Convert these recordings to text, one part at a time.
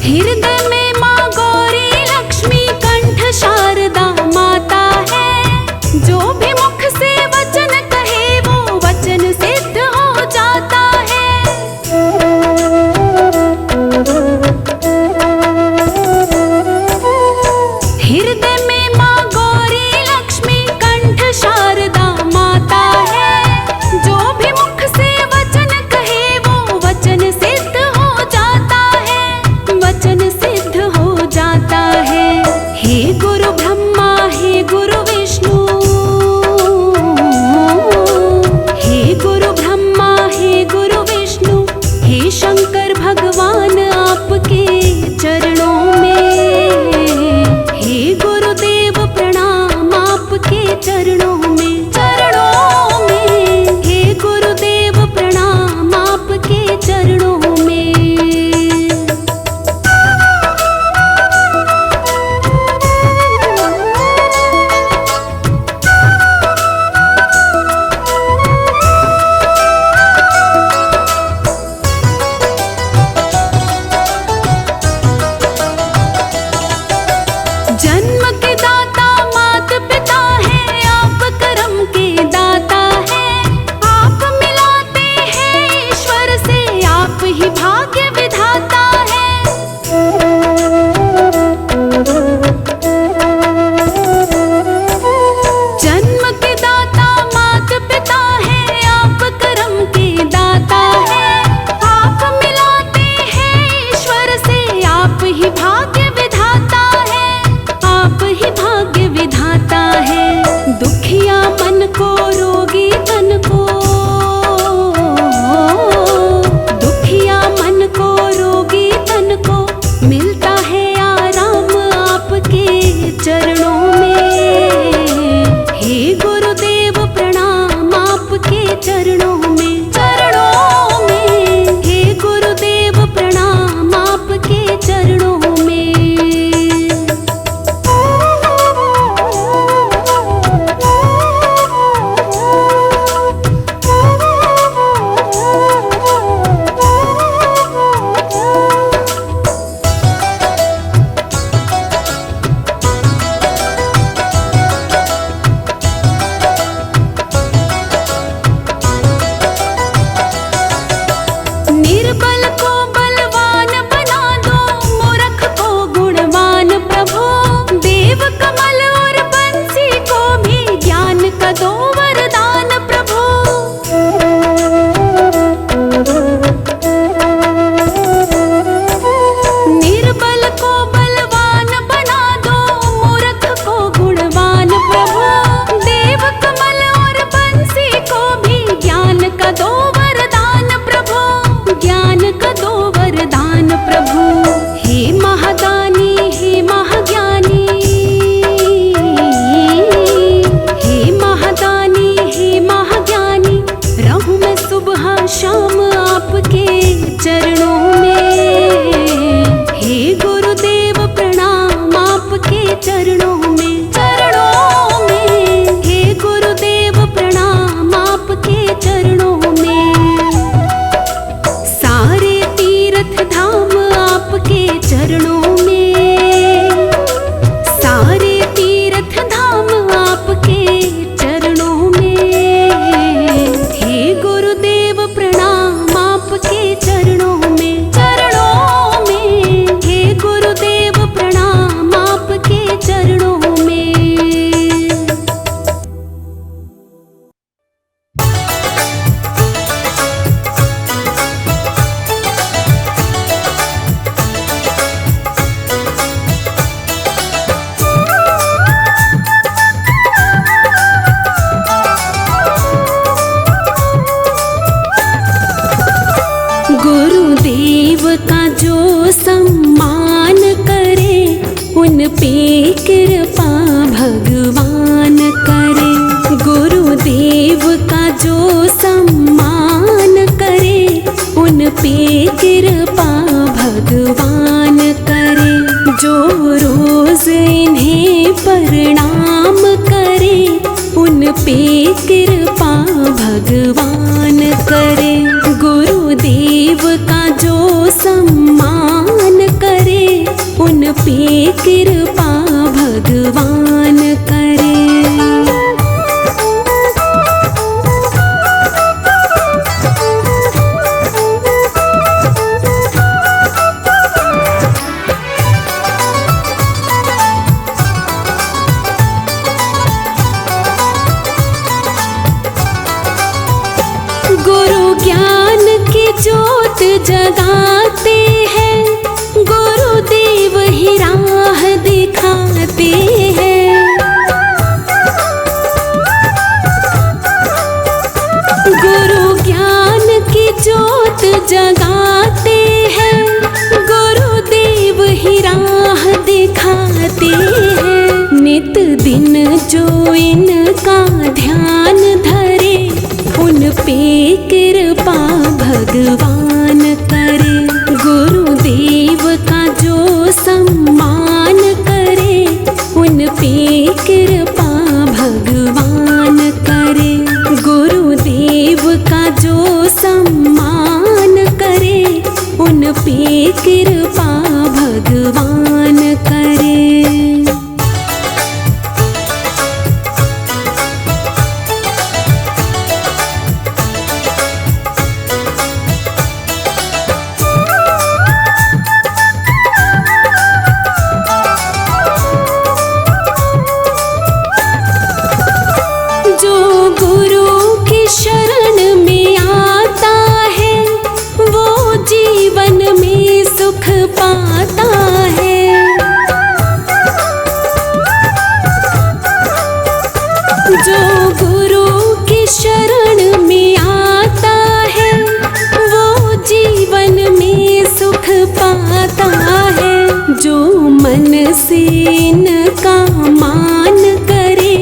हृदय में माँ गौरी लक्ष्मी कंठ शारदा माता है। जो भी मुख से वचन कहे वो वचन सिद्ध हो जाता है। हृदय में माँ गौरी लक्ष्मी कंठ शारदा माता है। जो भी मुख से वचन कहे वो वचन सिद्ध हो जाता है, वचन सिद्ध हो जाता है। हे गुरु ब्रह्मा हे गुरु विष्णु, हे गुरु ब्रह्मा हे गुरु विष्णु, हे शंकर भगवान आपके चरणों में। हे गुरुदेव प्रणाम आपके चरणों में, चरणों में। हे गुरुदेव प्रणाम आपके चरणों में। जन्म के दाता मात पिता है, आप कर्म के दाता है। आप मिलाते हैं ईश्वर से, आप ही भाग्य विधाता है। जन्म के दाता मात पिता है, आप कर्म के दाता है। आप मिलाते हैं ईश्वर से, आप ही भाग्य विधाता है, आप ही भाग्य विधाता है। दुखिया मन को रोगी तन को, दुखिया मन को रोगी तन को मिलता है आराम आपके चरणों में। हे गुरुदेव प्रणाम आपके चरणों में, चरणों में। हे गुरुदेव प्रणाम आपके चरणों में। निर्बल को बलवान बना दो, मूर्ख को गुणवान प्रभु। देव कमल और बंसी को भी ज्ञान का दो वरदान प्रभु। निर्बल को बलवान बना दो, मूर्ख को गुणवान प्रभु। देव कमल और बंसी को भी ज्ञान का दो वरदान प्रभु, ज्ञान का दो वरदान प्रभु। हे महादानी हे महाज्ञानी, हे महादानी हे महाज्ञानी, रहूं मैं सुबह शाम आपके चरणों में। हे गुरुदेव प्रणाम आपके चरणों में, चरणों में। हे गुरुदेव प्रणाम आपके चरणों में। सारे तीर्थ धाम आपके चरणों में, सारे तीर्थ धाम आपके चरणों में। हे गुरुदेव प्रणाम आपके चरणों में, चरणों में। हे गुरुदेव प्रणाम आपके चरणों में। गुरुदेव का जो सम्मान करे, उन पे कृपा भगवान करे। गुरुदेव का जो सम्मान करे, उन पे कृपा भगवान करे। जो रोज इन्हें प्रणाम करे, उन पे कृपा भगवान करे। गुरुदेव का जो सम्मान करे, सुख पाता है। जो गुरु की शरण में आता है वो जीवन में सुख पाता है। जो मन से इनका मान करे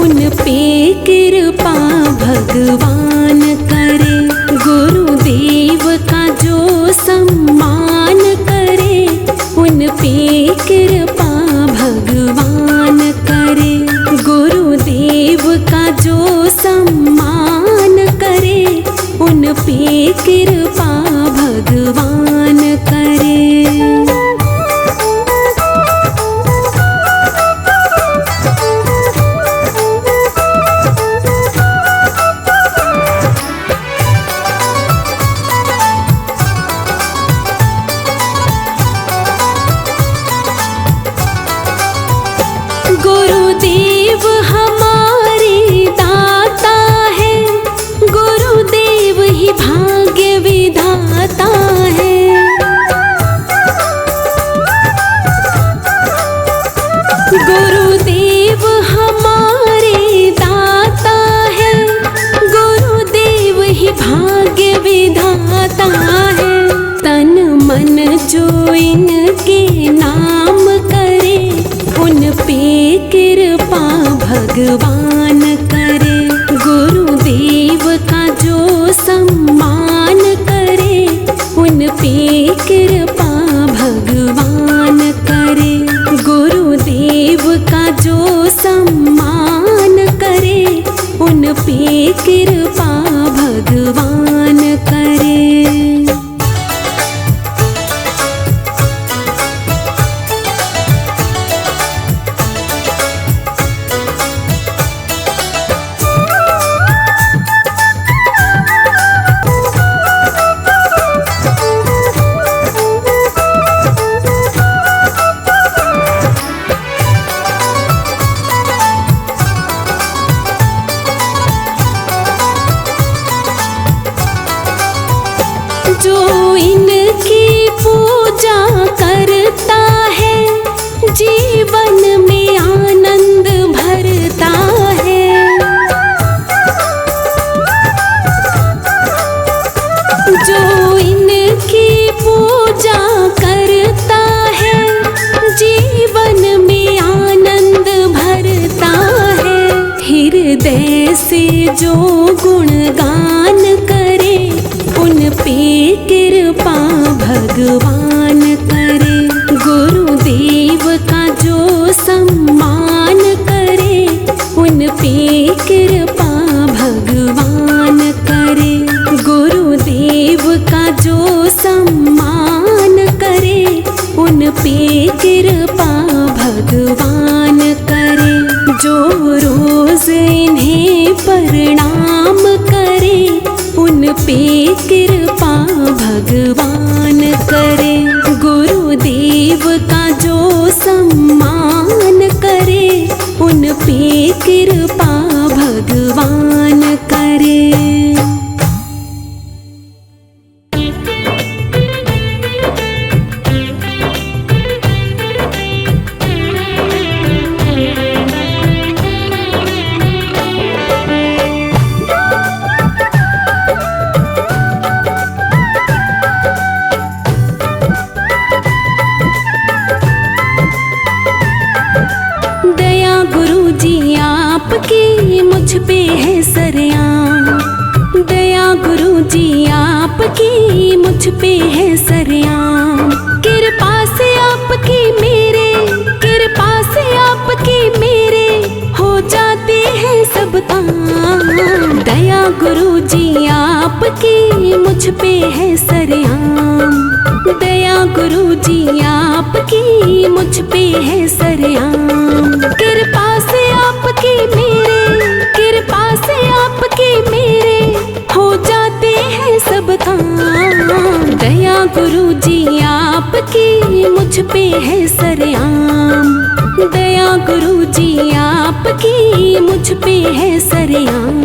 उन पे कृपा भगवान करे। गुरुदेव का जो सम्मान करे उन पे कृपा भगवान करे। गुरुदेव का जो सम्मान करे उन पे कृपा भगवान करे। गुरुदेव हमारे दाता है, गुरुदेव ही भाग्य विधाता है। गुरुदेव हमारे दाता है, गुरुदेव ही भाग्य विधाता है। तन मन जो इनके नाम करे उन पे कृपा भगवान करे। गुरुदेव का जो सम्मान करे उन पे कृपा भगवान करे। गुरुदेव का जो सम्मान करे उन पे कृपा भगवान करे। जो इनकी पूजा करता है जीवन में आनंद भरता है। जो इनकी पूजा करता है जीवन में आनंद भरता है। हृदय से जो गुणगान करे उन पे कृपा भगवान करे। गुरुदेव का जो सम्मान करे उन पे कृपा भगवान करे। गुरुदेव का जो सम्मान करे उन पे कृपा भगवान करे। जो रोज इन्हें प्रणाम करे उन पे कृपा भगवान करे। गुरुदेव का जो सम्मान करे उन पे कृपा भगवान करे। आपकी मुझ पे है सरेआम। दया गुरु जी आपकी मुझ पे है सरेआम। कृपा से आपकी मेरे, कृपा से आपकी मेरे हो जाते हैं सब काम। दया गुरु जी आपकी मुझ पे है सरेआम। दया गुरु जी आपकी मुझ पे है सरेआम। कृपा से आपकी मेरे, कृपा से आपकी मेरे हो जाते हैं सब काम। दया गुरु जी आपकी मुझ पे है सरेआम। दया गुरु जी आपकी मुझ पे है सरेआम।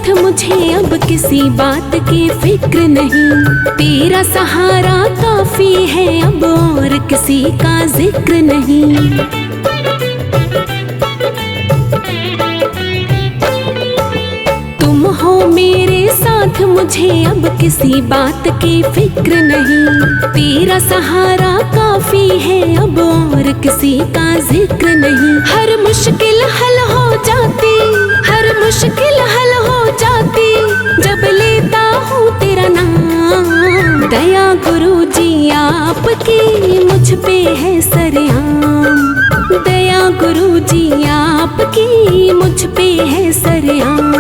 साथ मुझे अब किसी बात की फिक्र नहीं। तेरा सहारा काफी है, अब और किसी का जिक्र नहीं। तुम हो मेरे साथ, मुझे अब किसी बात की फिक्र नहीं। तेरा सहारा काफी है, अब और किसी का जिक्र नहीं। हर मुश्किल हल हो जाती, हर मुश्किल हल हो जाती जब लेता हूँ तेरा नाम। दया गुरु जी आपकी मुझ पे है सरेआम। दया गुरु जी आपकी मुझ पे है सरेआम।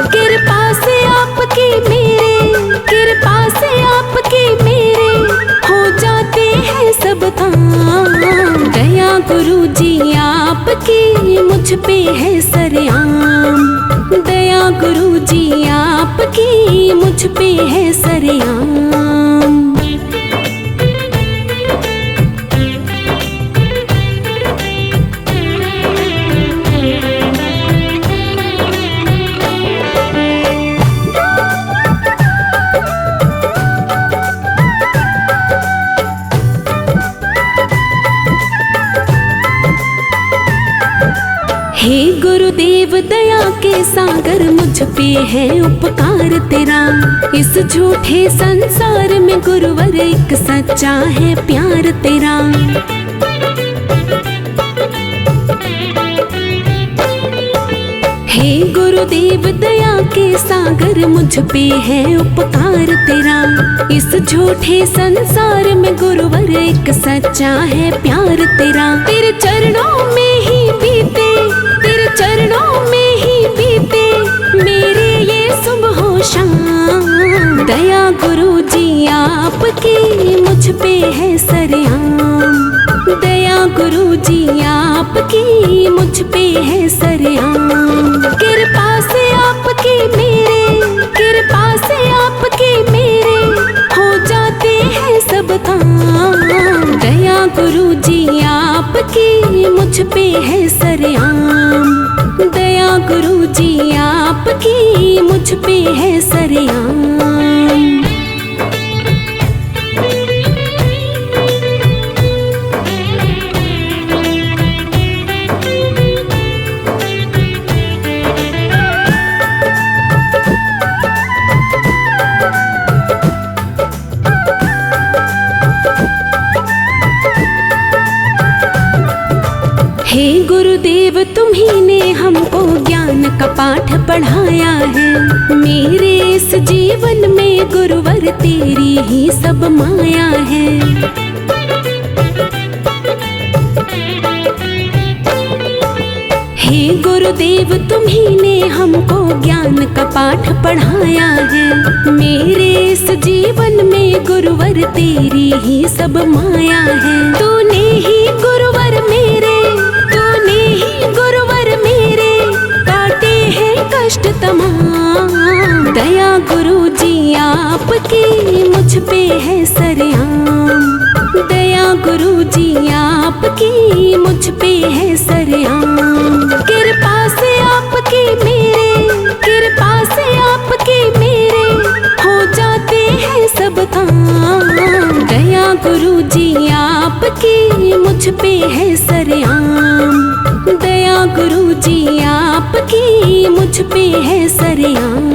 कृपा से आपकी मेरे, कृपा से आपकी मेरे हो जाते हैं सब काम। दया गुरु जी आपकी मुझ पे है सरेआम। दया गुरु जी आपकी मुझ पे है सरेआम। हे गुरुदेव दया के सागर, मुझ पे है उपकार तेरा। इस झूठे संसार में गुरुवर एक सच्चा है प्यार तेरा। हे गुरुदेव दया के सागर, मुझ पे है उपकार तेरा। इस झूठे संसार में गुरुवर एक सच्चा है प्यार तेरा। तेरे चरणों में ही बीते, तेरे चरणों में ही बीते मेरे ये सुबह हो शाम। दया गुरु जी आपकी मुझ पे है सरेआम। दया गुरु जी आपकी मुझ पे है सरेआम। कृपा से आपकी मेरे, कृपा से आपकी मेरे हो जाते हैं सब काम। दया गुरु जी आपकी मुझ पे है सरेआम। दया गुरु जी आपकी मुझ पे है सरेआम। हे गुरुदेव तुम्ही ने हमको ज्ञान का पाठ पढ़ाया है। मेरे इस जीवन में गुरुवर तेरी ही सब माया है। हे गुरुदेव तुम्ही ने हमको ज्ञान का पाठ पढ़ाया है। मेरे इस जीवन में गुरुवर तेरी ही सब माया है। तूने ही गुरुवर मेरे, तूने ही गुरुवर मेरे काटे हैं कष्ट तमाम। दया गुरु जी आपकी मुझ पे है सरेआम। दया गुरु जी आपकी मुझ पे है सरेआम। कृपा से आपकी मेरे, कृपा से आपकी मेरे हो जाते हैं सब काम। दया गुरु जी आपकी मुझ पे है सरेआम। दया गुरु जी आपकी मुझ पे है सरेआम।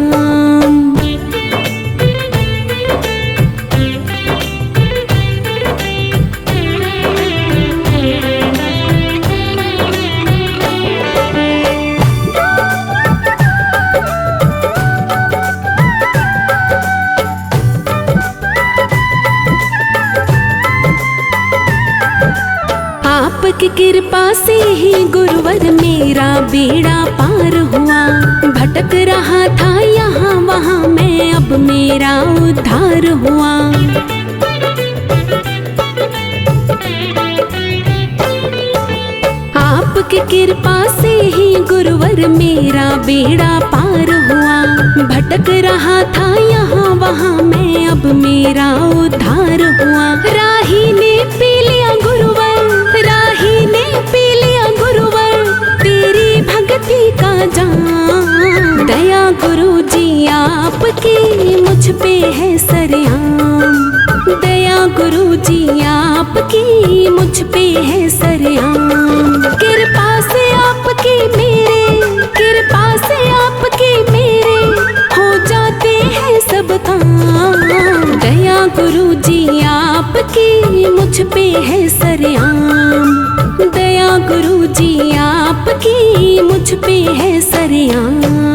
आपकी कृपा से ही गुरुवर मेरा बेड़ा पार हुआ। भटक रहा था यहाँ वहाँ मैं, अब मेरा उद्धार हुआ। आपकी कृपा से ही गुरुवर मेरा बेड़ा पार हुआ। भटक रहा था यहाँ वहाँ मैं, अब मेरा उद्धार हुआ। राही ने पी लिया गुरुवर, राही ने पी लिया गुरुवर तेरी भक्ति का जाम। दया गुरु जी आपकी मुझ पे है सरेआम। दया गुरु जी आपकी मुझ पे है सरेआम। कृपा से आपकी मेरे, कृपा से आपकी मेरे हो जाते हैं सब काम। दया गुरु जी आपकी मुझ पे है सरेआम। दया गुरु जी आपकी मुझ पे है सरेआम।